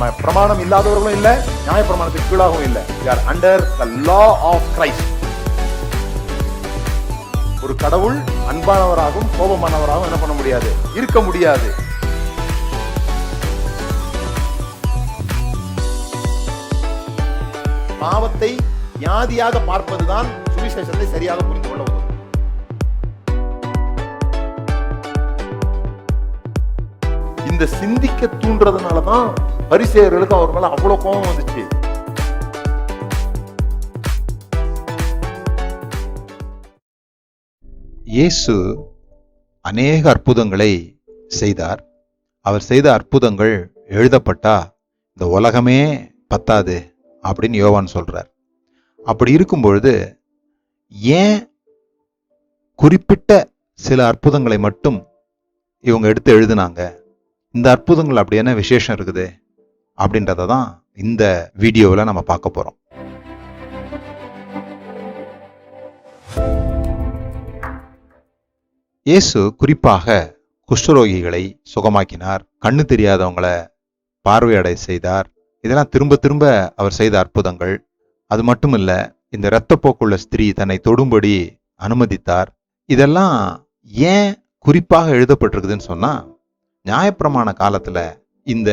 நாம பிரமாணம் இல்லாதவர்களும் இல்ல, நியாய பிரமாணத்துக்கு கீழாகவும் இல்ல. we are under the law of Christ. ஒரு கடவுள் அன்பானவராகவும் கோபமானவராகவும் என்ன பண்ண முடியாது, இருக்க முடியாது. பாவத்தை வியாதியாக பார்ப்பதுதான் சுவிசேஷத்தை சரியாக புரிந்து கொள்ள உதவும். இந்த சிந்திக்க தூண்டுறதுனாலதான் பரிசேயர்களுக்கு அவர் மேல அவ்வளவு கோபம் வந்துச்சு. இயேசு அநேக அற்புதங்களை செய்தார். அவர் செய்த அற்புதங்கள் எழுதப்பட்டா இந்த உலகமே பத்தாது அப்படின்னு யோவான் சொல்றார். அப்படி இருக்கும் பொழுது ஏன் குறிப்பிட்ட சில அற்புதங்களை மட்டும் இவங்க எடுத்து எழுதினாங்க? இந்த அற்புதங்கள் அப்படி என்ன விசேஷம் இருக்குது அப்படின்றத தான் இந்த வீடியோவில் நம்ம பார்க்க போறோம். இயேசு குறிப்பாக குஷ்டரோகிகளை சுகமாக்கினார், கண்ணு தெரியாதவங்களை பார்வையடை செய்தார். இதெல்லாம் திரும்ப திரும்ப அவர் செய்த அற்புதங்கள். அது மட்டும் இல்ல, இந்த இரத்தப்போக்குள்ள ஸ்திரீ தன்னை தொடும்படி அனுமதித்தார். இதெல்லாம் ஏன் குறிப்பாக எழுதப்பட்டிருக்குதுன்னு சொன்னா, நியாயப்பிரமாண காலத்துல இந்த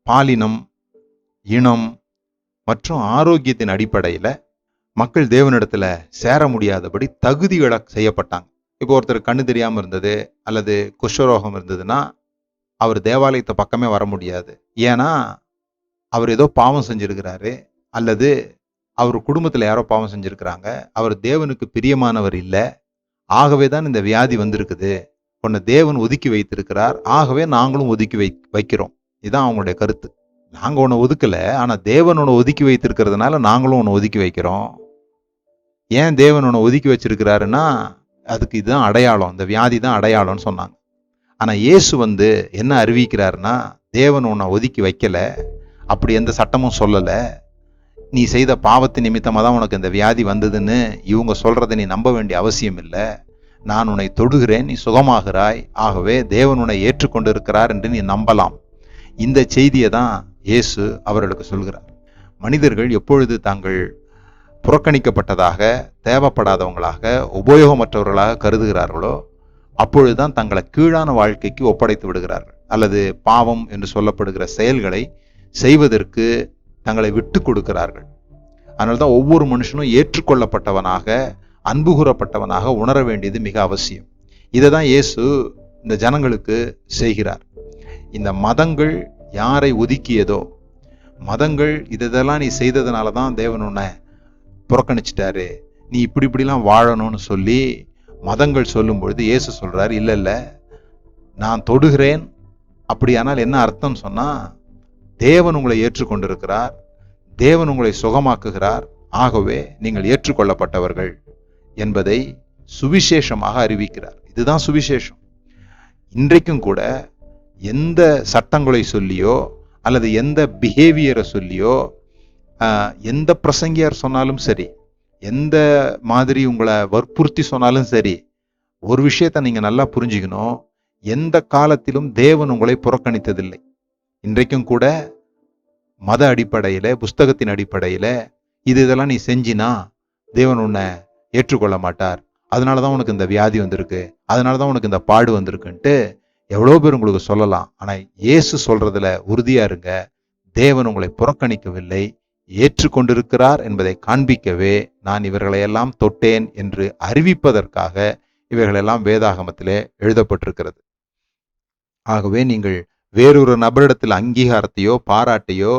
பாலினம், இனம் மற்றும் ஆரோக்கியத்தின் அடிப்படையில மக்கள் தேவனிடத்துல சேர முடியாதபடி தகுதிகளை செய்யப்பட்டாங்க. இப்போ ஒருத்தர் கண்ணு தெரியாம இருந்தது அல்லது குஷ்டரோகம் இருந்ததுன்னா அவர் தேவாலயத்தை பக்கமே வர முடியாது. ஏன்னா அவர் ஏதோ பாவம் செஞ்சிருக்கிறாரு, அல்லது அவர் குடும்பத்துல யாரோ பாவம் செஞ்சிருக்கிறாங்க, அவர் தேவனுக்கு பிரியமானவர் இல்லை, ஆகவே தான் இந்த வியாதி வந்திருக்குது, உன்னை தேவன் ஒதுக்கி வைத்திருக்கிறார், ஆகவே நாங்களும் ஒதுக்கி வைக்கிறோம். இதுதான் அவங்களுடைய கருத்து. நாங்க உன்னை ஒதுக்கல, ஆனா தேவன் உன்னை ஒதுக்கி வைத்திருக்கிறதுனால நாங்களும் உன்னை ஒதுக்கி வைக்கிறோம். ஏன் தேவன் உன்னை ஒதுக்கி வச்சிருக்கிறாருன்னா அதுக்கு இதுதான் அடையாளம், இந்த வியாதி தான் அடையாளம்னு சொன்னாங்க. ஆனா இயேசு என்ன அறிவிக்கிறாருன்னா, தேவன் உன்னை ஒதுக்கி வைக்கல, அப்படி எந்த சட்டமும் சொல்லல, நீ செய்த பாவத்து நிமித்தமா தான் உனக்கு இந்த வியாதி வந்ததுன்னு இவங்க சொல்றதை நீ நம்ப வேண்டிய அவசியம் இல்லை. நான் உன்னை தொடுகிறேன், நீ சுகமாகிறாய், ஆகவே தேவன் உன்னை ஏற்றுக்கொண்டு இருக்கிறார் என்று நீ நம்பலாம். இந்த செய்தியை தான் இயேசு அவர்களுக்கு சொல்கிறார். மனிதர்கள் எப்பொழுது தாங்கள் புறக்கணிக்கப்பட்டதாக, தேவைப்படாதவங்களாக, உபயோகமற்றவர்களாக கருதுகிறார்களோ அப்பொழுதுதான் தங்களை கீழான வாழ்க்கைக்கு ஒப்படைத்து விடுகிறார்கள், அல்லது பாவம் என்று சொல்லப்படுகிற செயல்களை செய்வதற்கு தங்களை விட்டு கொடுக்கிறார்கள். அதனால்தான் ஒவ்வொரு மனுஷனும் ஏற்றுக்கொள்ளப்பட்டவனாக, அன்பு கூறப்பட்டவனாக உணர வேண்டியது மிக அவசியம். இதை தான் இயேசு இந்த ஜனங்களுக்கு செய்கிறார். இந்த மதங்கள் யாரை ஒதுக்கியதோ, மதங்கள் இதெல்லாம் நீ செய்ததுனால தான் தேவன் உன்னை புறக்கணிச்சிட்டாரு, நீ இப்படிலாம் வாழணும்னு சொல்லி மதங்கள் சொல்லும் பொழுது இயேசு சொல்றாரு, இல்ல இல்ல, நான் தொடுகிறேன், அப்படியானால் என்ன அர்த்தம் சொன்னா, தேவன் உங்களை ஏற்றுக்கொண்டிருக்கிறார், தேவன் உங்களை சுகமாக்குகிறார், ஆகவே நீங்கள் ஏற்றுக்கொள்ளப்பட்டவர்கள் என்பதை சுவிசேஷமாக அறிவிக்கிறார். இதுதான் சுவிசேஷம். இன்றைக்கும் கூட எந்த சட்டங்களை சொல்லியோ அல்லது எந்த பிஹேவியரை சொல்லியோ, எந்த பிரசங்கியார் சொன்னாலும் சரி, எந்த மாதிரி உங்களை வற்புறுத்தி சொன்னாலும் சரி, ஒரு விஷயத்தை நீங்க நல்லா புரிஞ்சுக்கணும், எந்த காலத்திலும் தேவன் உங்களை புறக்கணித்ததில்லை. இன்றைக்கும் கூட மத அடிப்படையில, புஸ்தகத்தின் அடிப்படையில இதெல்லாம் நீ செஞ்சினா தேவன் உன்னை ஏற்றுக்கொள்ள மாட்டார், அதனாலதான் உனக்கு இந்த வியாதி வந்திருக்கு, அதனாலதான் உனக்கு இந்த பாடு வந்திருக்குன்ட்டு எவ்வளோ பேர் உங்களுக்கு சொல்லலாம். ஆனா இயேசு சொல்றதுல உறுதியா இருங்க, தேவன் உங்களை புறக்கணிக்கவில்லை, ஏற்றுக்கொண்டிருக்கிறார் என்பதை காண்பிக்கவே நான் இவர்களையெல்லாம் தொட்டேன் என்று அறிவிப்பதற்காக இவைகளெல்லாம் வேதாகமத்திலே எழுதப்பட்டிருக்கிறது. ஆகவே நீங்கள் வேறொரு நபரிடத்தில் அங்கீகாரத்தையோ பாராட்டையோ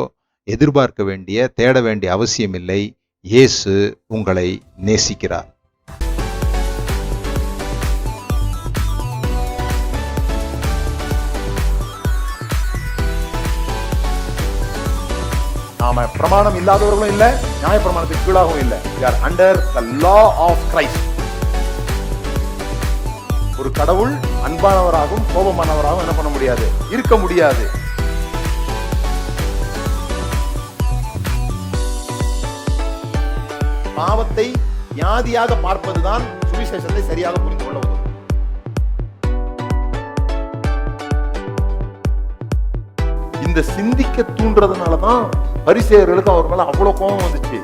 எதிர்பார்க்க வேண்டிய, தேட வேண்டிய அவசியம் இல்லை. இயேசு உங்களை நேசிக்கிறார். நாம பிரமாணம் இல்லாதவர்களும் இல்ல, நியாய பிரமாணத்துக்கு கீழாகவும் இல்ல. we are under the law of Christ. ஒரு கடவுள் அன்பானவராகவும் கோபமானவராகவும் என்ன பண்ண முடியாது, இருக்க முடியாது. பாவத்தை வியாதியாக பார்ப்பதுதான் சுவிசேஷத்தை சரியாக புரிந்து கொள்ள உதவும். இந்த சிந்திக்க தூண்டுறதுனாலதான் பரிசேயர்களுக்கு அவர் மேல அவ்வளவு கோபம் வந்துச்சு.